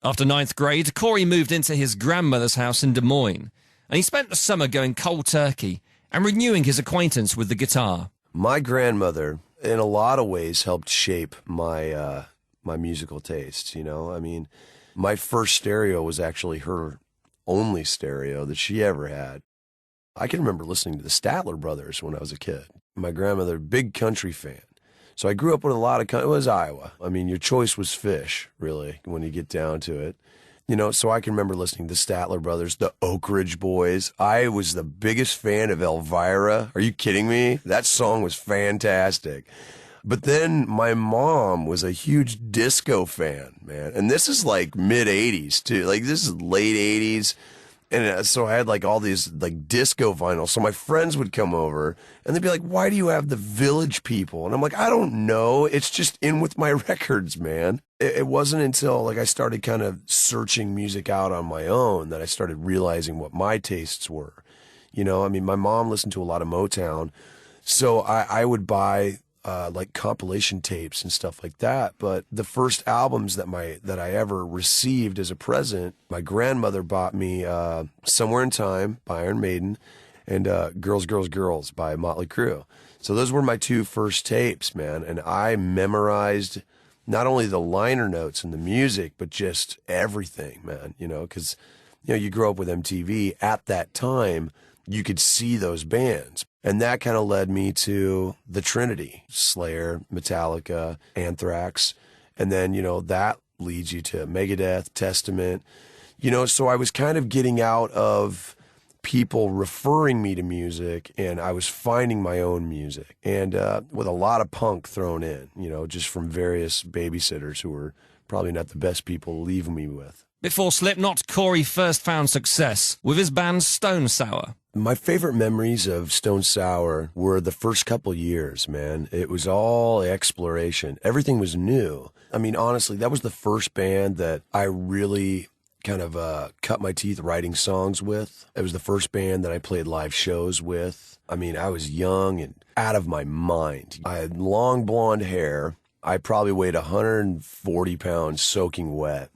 After ninth grade, Corey moved into his grandmother's house in Des Moines, and he spent the summer going cold turkey and renewing his acquaintance with the guitar. My grandmother, in a lot of ways, helped shape my my musical tastes, you know? I mean, my first stereo was actually her only stereo that she ever had. I can remember listening to the Statler Brothers when I was a kid. My grandmother, big country fan. So I grew up with a lot of country. It was Iowa. I mean, your choice was fish, really, when you get down to it. You know, so I can remember listening to the Statler Brothers, the Oak Ridge Boys. I was the biggest fan of Elvira. Are you kidding me? That song was fantastic. But then my mom was a huge disco fan, man. And this is like mid-'80s, too. Like, this is late 80s. And so I had like all these like disco vinyls. So my friends would come over and they'd be like, why do you have the Village People? And I'm like, I don't know. It's just in with my records, man. It wasn't until like I started kind of searching music out on my own that I started realizing what my tastes were. You know, I mean, my mom listened to a lot of Motown. So I would buy like compilation tapes and stuff like that. But the first albums that I ever received as a present, my grandmother bought me Somewhere in Time by Iron Maiden and Girls, Girls, Girls by Motley Crue. So those were my two first tapes, man. And I memorized not only the liner notes and the music, but just everything, man, you know, because, you know, you grow up with MTV. At that time, you could see those bands. And that kind of led me to the Trinity, Slayer, Metallica, Anthrax. And then, you know, that leads you to Megadeth, Testament. You know, so I was kind of getting out of people referring me to music, and I was finding my own music. And with a lot of punk thrown in, you know, just from various babysitters who were probably not the best people to leave me with. Before Slipknot, Corey first found success with his band Stone Sour. My favorite memories of Stone Sour were the first couple years, man. It was all exploration. Everything was new. I mean, honestly, that was the first band that I really kind of cut my teeth writing songs with. It was the first band that I played live shows with. I mean, I was young and out of my mind. I had long blonde hair. I probably weighed 140 pounds soaking wet.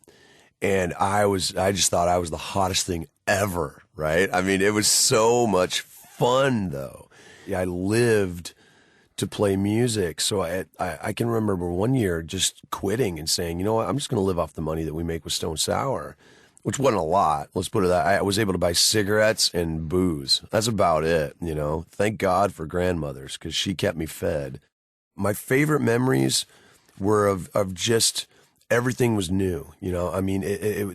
And I just thought I was the hottest thing ever, right? I mean, it was so much fun, though. I lived to play music, so I can remember one year just quitting and saying, you know what, I'm just going to live off the money that we make with Stone Sour, which wasn't a lot. Let's put it that. I was able to buy cigarettes and booze. That's about it, you know. Thank God for grandmothers, because she kept me fed. My favorite memories were of just... everything was new, you know. I mean,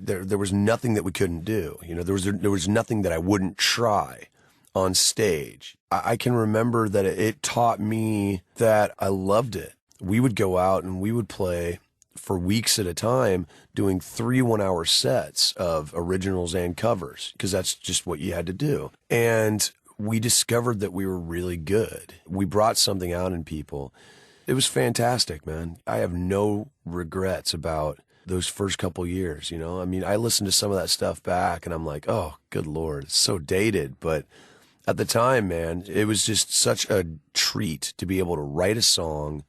there was nothing that we couldn't do. You know, there was nothing that I wouldn't try on stage. I can remember that it taught me that I loved it. We would go out and we would play for weeks at a time, doing 3 one-hour sets of originals and covers, because that's just what you had to do. And we discovered that we were really good. We brought something out in people. It was fantastic, man. I have no regrets about those first couple years, you know? I mean, I listened to some of that stuff back, and I'm like, oh, good Lord, it's so dated. But at the time, man, it was just such a treat to be able to write a song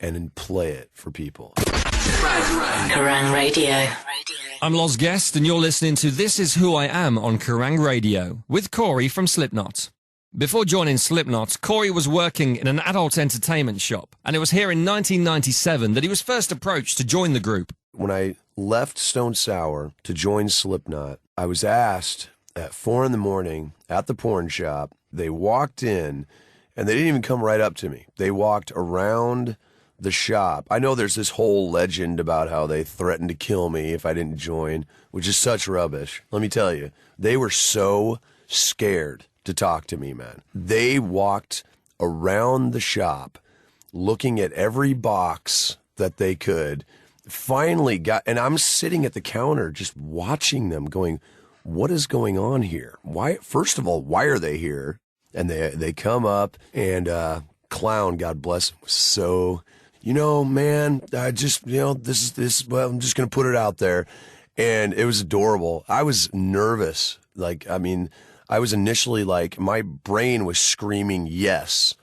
and then play it for people. Kerrang Radio. I'm Loz Guest, and you're listening to This Is Who I Am on Kerrang Radio with Corey from Slipknot. Before joining Slipknot, Corey was working in an adult entertainment shop, and it was here in 1997 that he was first approached to join the group. When I left Stone Sour to join Slipknot, I was asked at 4 a.m. at the porn shop. They walked in, and they didn't even come right up to me. They walked around the shop. I know there's this whole legend about how they threatened to kill me if I didn't join, which is such rubbish. Let me tell you, they were so scared to talk to me, man. They walked around the shop looking at every box that they could. Finally got, and I'm sitting at the counter just watching them going, what is going on here? Why, first of all, why are they here? And they come up, and Clown, God bless him, was so, you know, man, I just, you know, this, well, I'm just going to put it out there. And it was adorable. I was nervous. Like, I mean, I was initially like, my brain was screaming yes,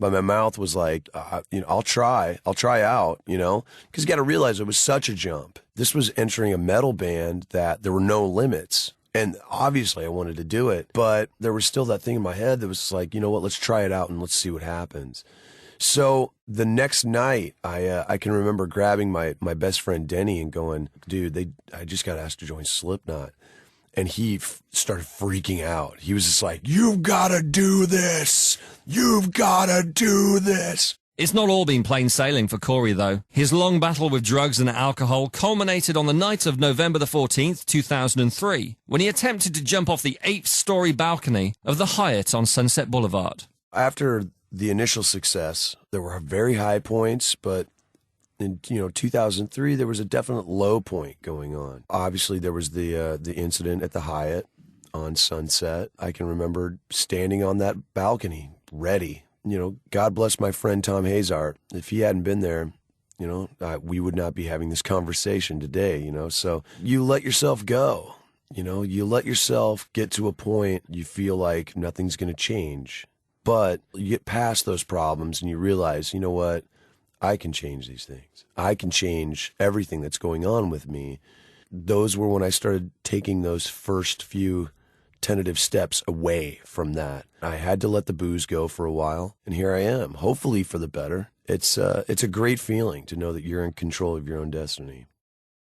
But my mouth was like, I'll try out, because you got to realize it was such a jump. This was entering a metal band that there were no limits. And obviously I wanted to do it, but there was still that thing in my head that was like, you know what, let's try it out and let's see what happens. So the next night, I can remember grabbing my best friend Denny and going, dude, I just got asked to join Slipknot. And he started freaking out. He was just like, you've got to do this. You've got to do this. It's not all been plain sailing for Corey, though. His long battle with drugs and alcohol culminated on the night of November the 14th, 2003, when he attempted to jump off the 8th-story balcony of the Hyatt on Sunset Boulevard. After the initial success, there were very high points, but in 2003, there was a definite low point going on. Obviously, there was the incident at the Hyatt on Sunset. I can remember standing on that balcony, ready. God bless my friend Tom Hazart. If he hadn't been there, we would not be having this conversation today, So you let yourself go, you let yourself get to a point you feel like nothing's going to change. But you get past those problems and you realize, you know what? I can change these things. I can change everything that's going on with me. Those were when I started taking those first few tentative steps away from that. I had to let the booze go for a while, and here I am, hopefully for the better. It's a great feeling to know that you're in control of your own destiny.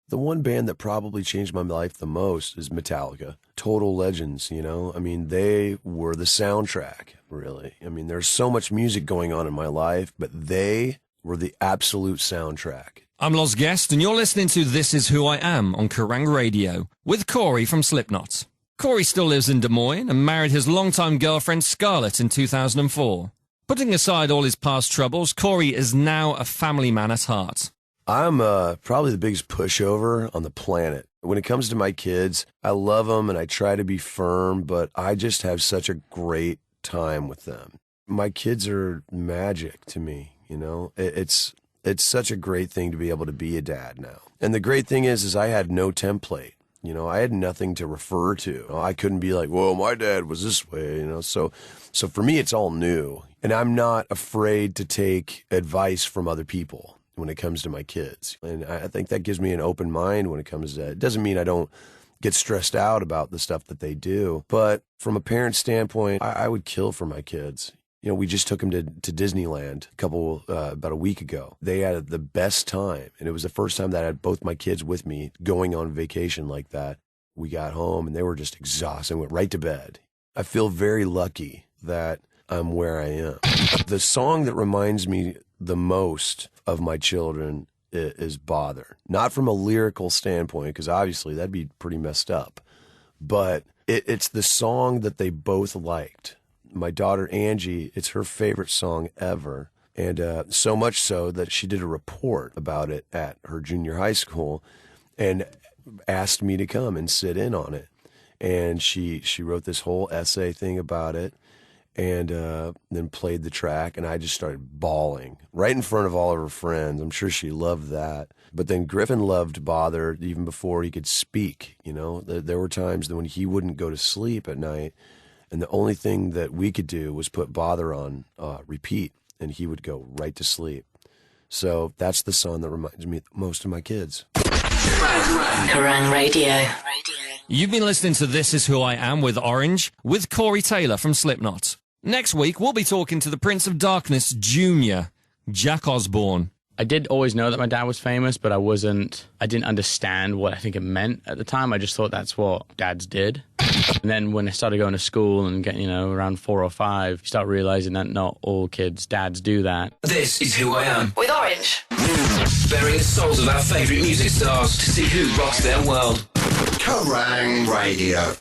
The one band that probably changed my life the most is Metallica. Total legends, they were the soundtrack, really. There's so much music going on in my life, but they were the absolute soundtrack. I'm Los Guest, and you're listening to This Is Who I Am on Kerrang Radio with Corey from Slipknot. Corey still lives in Des Moines and married his longtime girlfriend Scarlett in 2004. Putting aside all his past troubles, Corey is now a family man at heart. I'm probably the biggest pushover on the planet. When it comes to my kids, I love them and I try to be firm, but I just have such a great time with them. My kids are magic to me. It's such a great thing to be able to be a dad now. And the great thing is I had no template. I had nothing to refer to. I couldn't be like, whoa, my dad was this way, So for me, it's all new. And I'm not afraid to take advice from other people when it comes to my kids. And I think that gives me an open mind when it comes to that. It doesn't mean I don't get stressed out about the stuff that they do. But from a parent standpoint, I would kill for my kids. We just took them to Disneyland about a week ago. They had the best time, and it was the first time that I had both my kids with me going on vacation like that. We got home, and they were just exhausted and went right to bed. I feel very lucky that I'm where I am. The song that reminds me the most of my children is Bother. Not from a lyrical standpoint, because obviously that'd be pretty messed up, but it's the song that they both liked. My daughter, Angie, it's her favorite song ever. And so much so that she did a report about it at her junior high school and asked me to come and sit in on it. And she wrote this whole essay thing about it and then played the track. And I just started bawling right in front of all of her friends. I'm sure she loved that. But then Griffin loved Bother even before he could speak. There were times when he wouldn't go to sleep at night. And the only thing that we could do was put Bother on repeat, and he would go right to sleep. So that's the song that reminds me most of my kids. Kerrang Radio. You've been listening to This Is Who I Am with Orange, with Corey Taylor from Slipknot. Next week, we'll be talking to the Prince of Darkness Jr., Jack Osbourne. I did always know that my dad was famous, but I didn't understand what I think it meant at the time. I just thought that's what dads did. And then when I started going to school and getting, around 4 or 5, you start realizing that not all dads do that. This is Who I Am. With Orange. Burying the souls of our favourite music stars to see who rocks their world. Kerrang Radio.